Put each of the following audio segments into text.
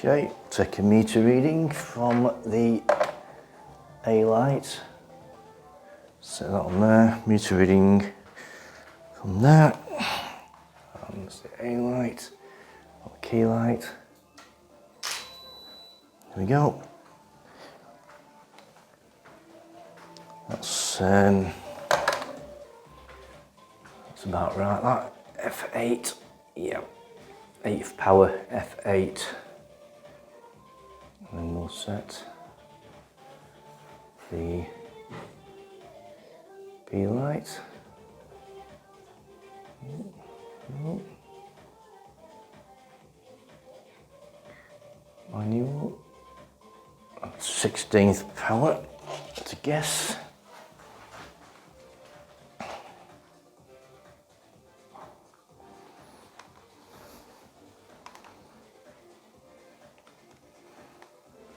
Okay, take a meter reading from the A light. Set that on there, meter reading from there. And that's the A light, or key light. There we go. That's about right, that. F8, yeah, 8th power, F8. And then we'll set the B light. Manual. 16th power, to guess.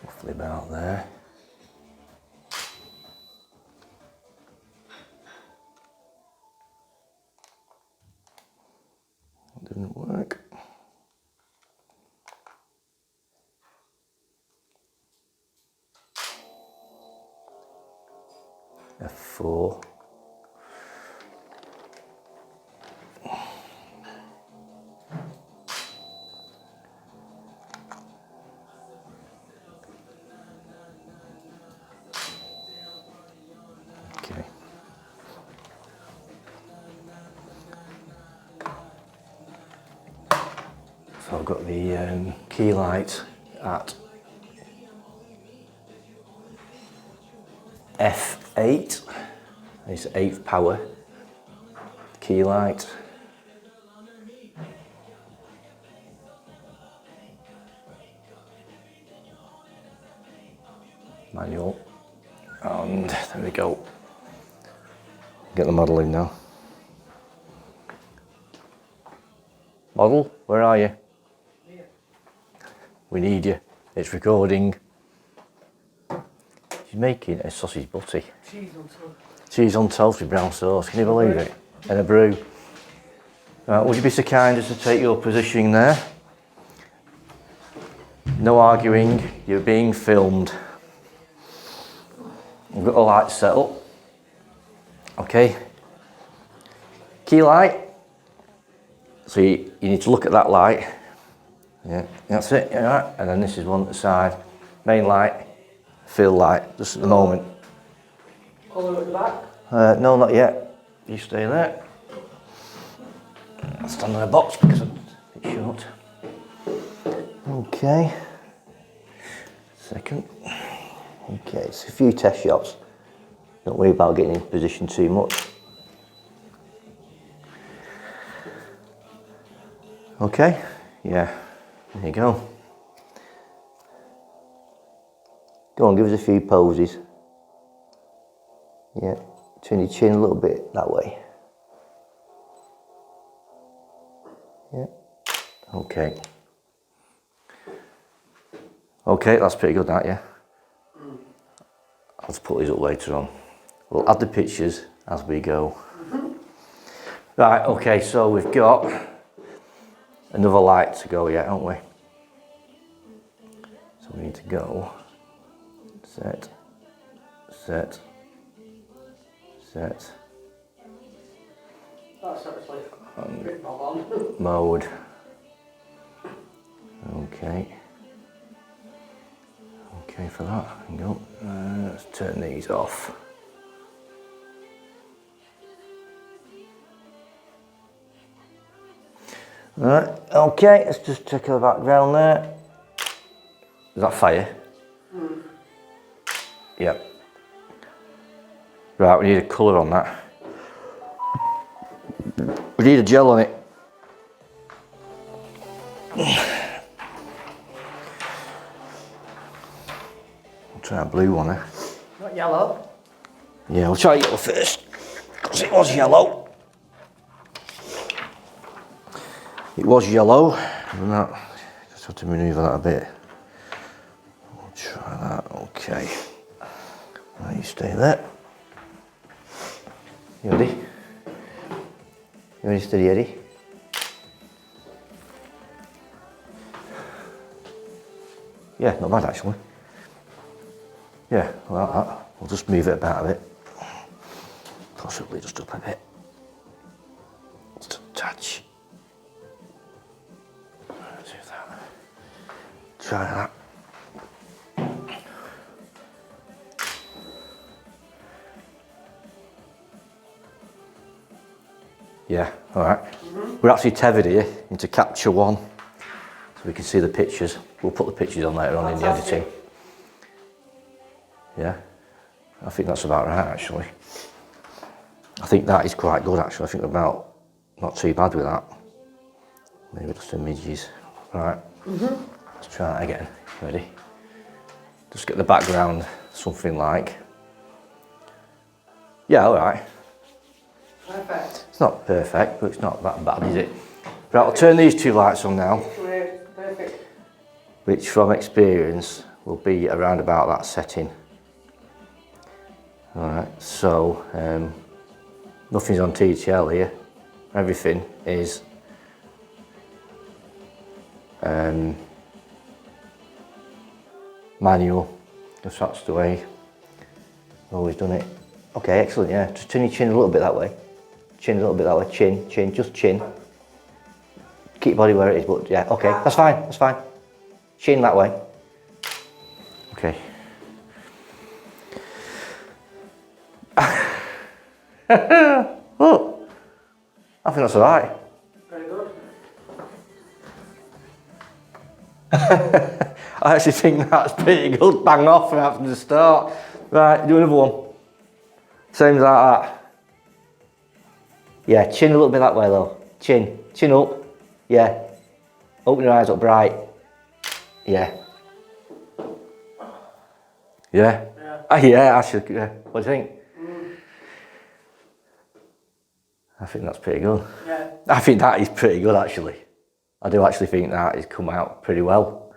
Roughly about there. Didn't work. F4. Okay. So I've got the key light at F8, it's 8th power, key light. Manual, and there we go. Get the model in now. Model, where are you? Here. We need you, it's recording. She's making a sausage butty. Cheese on toast. Cheese on toast with brown sauce, can you believe it? And a brew. Right, would you be so kind as to take your position there? No arguing, you're being filmed. We've got a light set up. Okay. Key light. So you need to look at that light. Yeah, that's it, yeah, and then this is one at the side. Main light. Field light, just at the moment. All the way at the back? No, not yet. You stay there. I'll stand on a box because I'm a bit short. Okay. Second. Okay, it's a few test shots. Don't worry about getting in position too much. Okay, yeah, there you go. Go on, give us a few poses. Yeah, turn your chin a little bit that way. Yeah, okay. Okay, that's pretty good, that, yeah? I'll just put these up later on. We'll add the pictures as we go. Right, okay, so we've got another light to go yet, haven't we? So we need to go. Set, set, set. That's actually a bit bob on. Mode. Okay. Okay for that. Hang on. Let's turn these off. Right. Okay. Let's just check the background there. Is that fire? Mm. Yep. Right, we need a colour on that. We need a gel on it. I'll try a blue one, eh? Not yellow? Yeah, we'll try yellow first, because it was yellow. It was yellow, and that, just have to manoeuvre that a bit. We'll try that, okay. Right, you stay there. You ready? You ready, steady, Eddie? Yeah, not bad actually. Yeah, I like that. We'll just move it about a bit. Possibly just up a bit. Just a touch. Let's do that. Try that. Yeah, all right. We're actually tethered here into capture one, so we can see the pictures. We'll put the pictures on later on in the editing. Yeah, I think that's about right actually. I think that is quite good actually. I think about not too bad with that. Maybe just images. Right. Let's try that again. Ready? Just get the background something like. Yeah, all right. Perfect. It's not perfect, but it's not that bad, is it? Right, I'll turn these two lights on now. Perfect. Which from experience will be around about that setting. Alright, so nothing's on TTL here. Everything is manual, because that's the way I've always done it. Okay, excellent, yeah. Just turn your chin a little bit that way. Chin a little bit that way. Chin, chin, just chin. Keep your body where it is, but yeah, okay, that's fine, that's fine. Chin that way. Okay. Look, I think that's all right. Very good. I actually think that's pretty good. Bang off right from the start. Right, do another one. Same as like that. Yeah, chin a little bit that way though. Chin, chin up. Yeah. Open your eyes up bright. Yeah. Yeah. Yeah, I should. Yeah. What do you think? I think that's pretty good. Yeah. I think that is pretty good actually. I do actually think that has come out pretty well.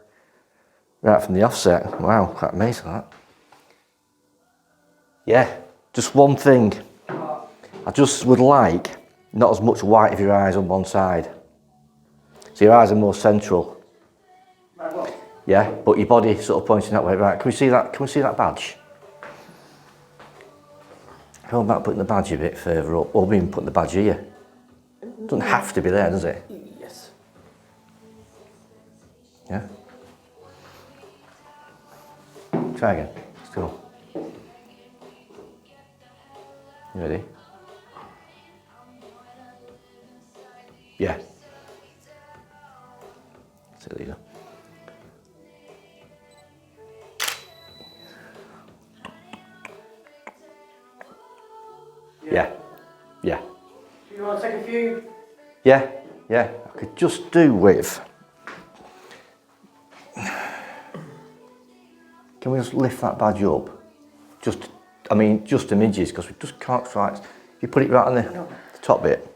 Right from the offset. Wow, quite amazing that. Yeah, just one thing. I just would like not as much white of your eyes on one side. So your eyes are more central. Right, what? Yeah, but your body sort of pointing that way. Right, can we see that? Can we see that badge? How about putting the badge a bit further up, or even putting the badge here? It doesn't have to be there, does it? Yes. Yeah. Try again. Let's go. You ready? Yeah. So there you go. Yeah. Yeah. Do you want to take a few? Yeah. Yeah. I could just do with. Can we just lift that badge up? Just, I mean, just images, because we just can't try. If you put it right on the top bit.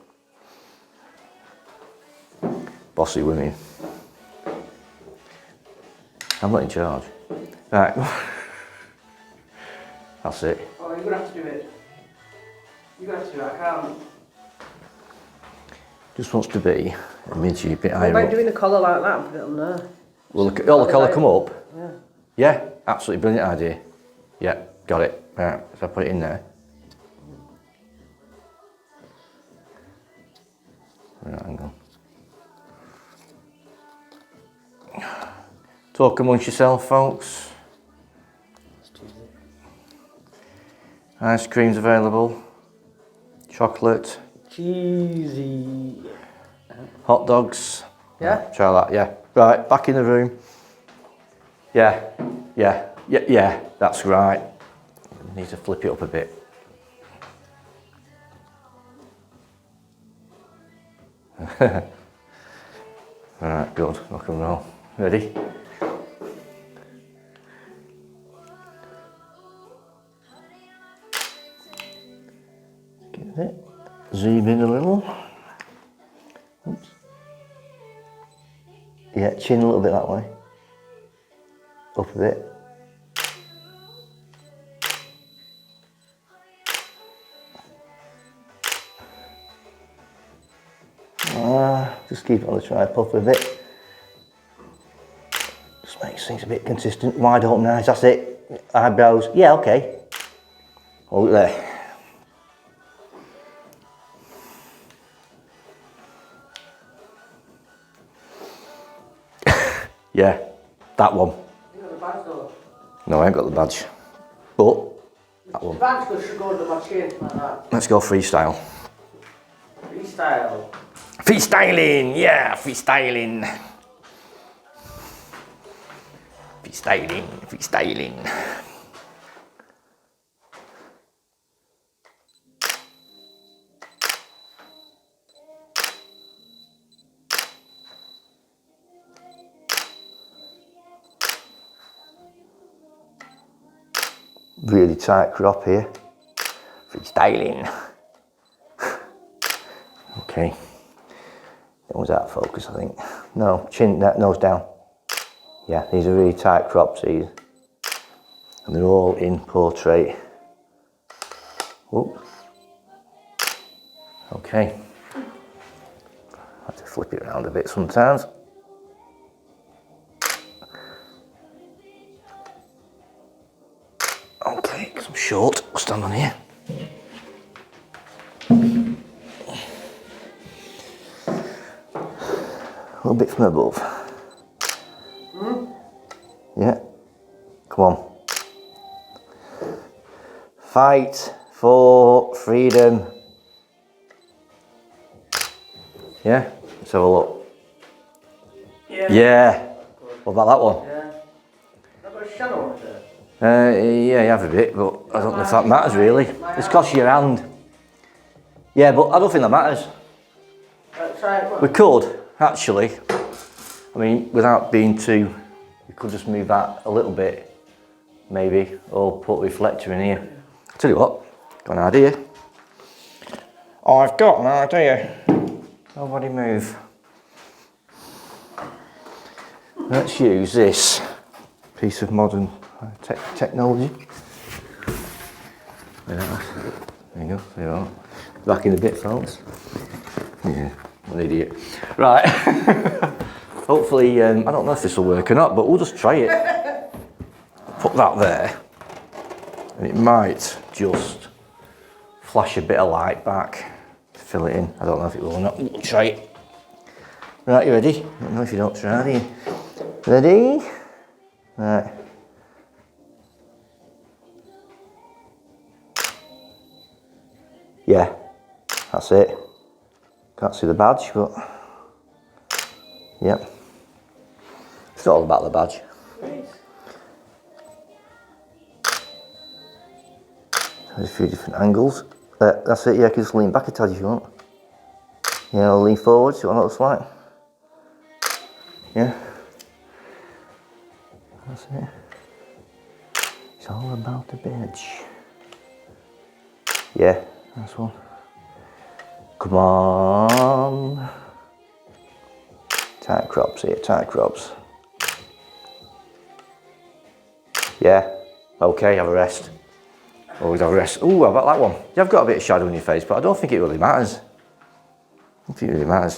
Bossy women. I'm not in charge. Right. That's it. Oh, you're going to have to do it. You're going to have to do it, I can't. Just wants to be a midgy, a bit What higher about up. doing the collar like that and put it on there? Will the colour come up? Yeah. Yeah, absolutely brilliant idea. Yeah, got it. Right, so I put it in there. Right, hang on. Talk amongst yourself, folks. Ice cream's available. Chocolate. Cheesy. Hot dogs. Yeah? Right, try that, yeah. Right, back in the room. Yeah, yeah, yeah, yeah, that's right. Need to flip it up a bit. Alright, good, rock and roll. Ready? Get it. Zoom in a little. Oops. Yeah, chin a little bit that way. Up a bit. Just keep it on the tripod for a bit. Just make seems a bit consistent. Wide open eyes, that's it. Eyebrows, yeah, okay. Oh, look there. Yeah, that one. You got the badge though? No, I ain't got the badge. But, that The one. badge should go under my chin like that. Let's go freestyle. Freestyle. Freestyling, yeah, freestyling. Freestyling, freestyling. Really tight crop here. Freestyling. Okay. That was out of focus, I think. No, chin, nose down. Yeah, these are really tight crops, these. And they're all in portrait. Whoop. Okay. I have to flip it around a bit sometimes. Okay, because I'm short, I'll stand on here. A little bit from above. Yeah, come on. Fight for freedom. Yeah, let's have a look. Yeah. Yeah. What about that one? Yeah. I've got a shadow on it there. Yeah, you have a bit, but I don't know if that matters really. It's cost you your hand. Yeah, but I don't think that matters. Try it. We could, actually. I mean, without being too, we could just move that a little bit, maybe, or put a reflector in here. I'll tell you what, got an idea. I've got an idea. Nobody move. Let's use this piece of modern technology. Yeah, there you go, there you are. Back in a bit, folks. Yeah, an idiot. Right. Hopefully, I don't know if this will work or not, but we'll just try it. Put that there, and it might just flash a bit of light back to fill it in. I don't know if it will or not. We'll try it. Right, you ready? I don't know if you don't try, do you? Ready? Right. Yeah, that's it. Can't see the badge, but yep. It's not all about the badge. There's a few different angles. That's it, yeah, you can just lean back a tad if you want. Yeah, I'll lean forward, see what that looks like. Yeah. That's it. It's all about the badge. Yeah, that's one. Come on. Tight crops here, tight crops. Yeah, okay, have a rest. Always have a rest. Ooh, how about that one? You have got a bit of shadow in your face, but I don't think it really matters. I don't think it really matters.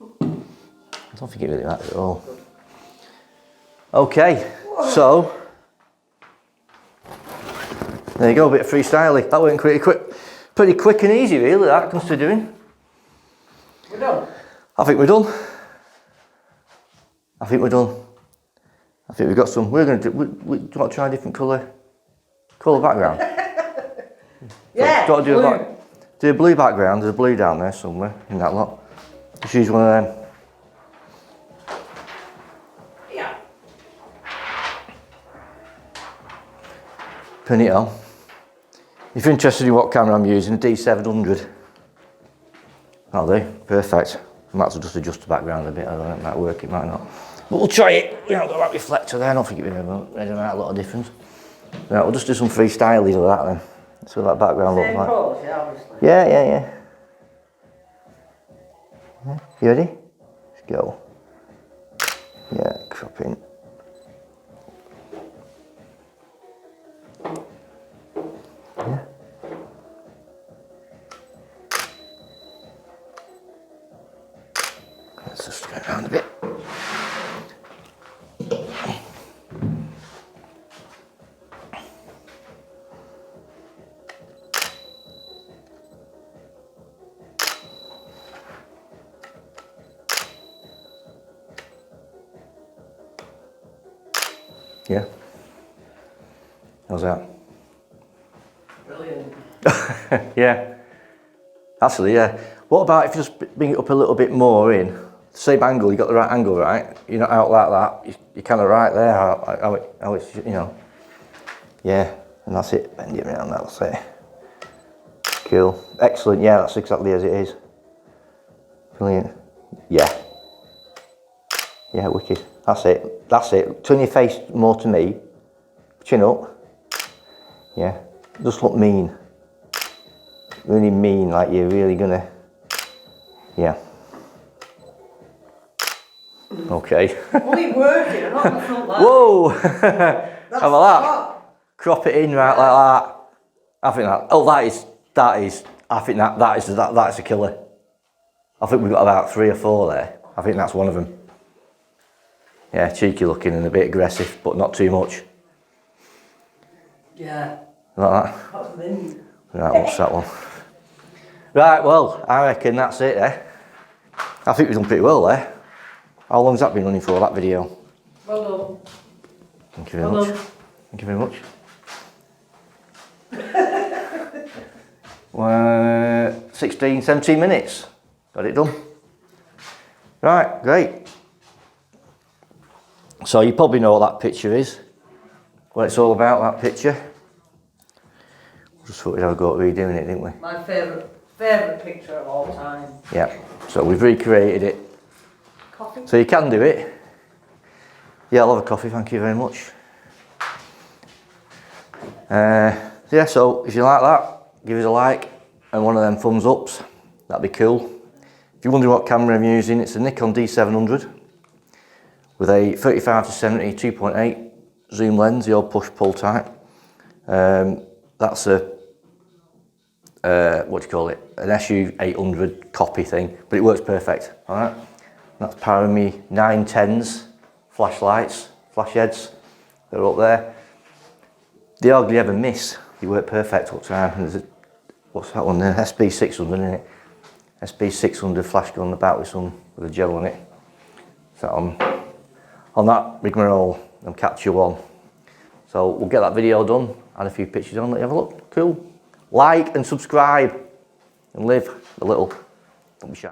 I don't think it really matters at all. Okay, so there you go, a bit of freestyling. That went pretty quick and easy, really, that considering. We're done. I think we're done. I think we're done. I think we've got some. We're going to do. Do you want to try a different colour background? Yeah. Do you want to do a blue background? There's a blue down there somewhere in that lot. Just use one of them. Yeah. Pin it on. If you're interested in what camera I'm using, a D700. That'll do. Perfect. I might as well just adjust the background a bit. I don't know, it might work, it might not. But we'll try it. We haven't got that reflector there. I don't think it really make a lot of difference. Right, we'll just do some freestyling of that then. See what that background looks like. Pose, yeah, obviously. Yeah. You ready? Let's go. Yeah, crop in. Yeah. Let's just go around a bit. Yeah. How's that? Brilliant. Yeah. Actually, yeah. What about if you just bring it up a little bit more in? Same angle, you got the right angle, right? You're not out like that. You're kind of right there. How it's, you know. Yeah, and that's it. Bend it around. That's it. Cool. Excellent. Yeah, that's exactly as it is. Brilliant. Yeah. Yeah, wicked. That's it. That's it. Turn your face more to me. Chin up. Yeah. Just look mean. Really mean, like you're really gonna. Yeah. Okay. Only working, I'm not in the front line. Whoa! How about that? Crop it in right like that. I think that. Oh, that is. I think that's a killer. I think we've got about 3 or 4 there. I think that's one of them. Yeah, cheeky looking and a bit aggressive, but not too much. Yeah. Like that. That's mint. Right, what's that one? Right, well, I reckon that's it, eh? I think we've done pretty well there. How long's that been running for, that video? Well done. Thank you very much. Thank you very much. 16, 17 minutes. Got it done. Right, great. So you probably know what that picture is. What it's all about, that picture. Just thought we'd have a go at redoing it, didn't we? My favourite picture of all time. Yeah, so we've recreated it. Coffee? So you can do it. Yeah, I'll have a coffee, thank you very much. Yeah, so if you like that, give us a like and one of them thumbs ups. That'd be cool. If you're wondering what camera I'm using, it's a Nikon D700 with a 35-70 2.8 zoom lens, the old push-pull type. That's a what do you call it? An SU800 copy thing, but it works perfect. All right. That's powering me 910s flashlights, flash heads. They're up there. They hardly ever miss. They work perfect all the time. And there's what's that one there? SB600, isn't it? SB600 flash gun, the with a gel on it. So on that rigmarole, and catch you on. So we'll get that video done, add a few pictures on, let you have a look. Cool. Like and subscribe and live a little. Don't be shy.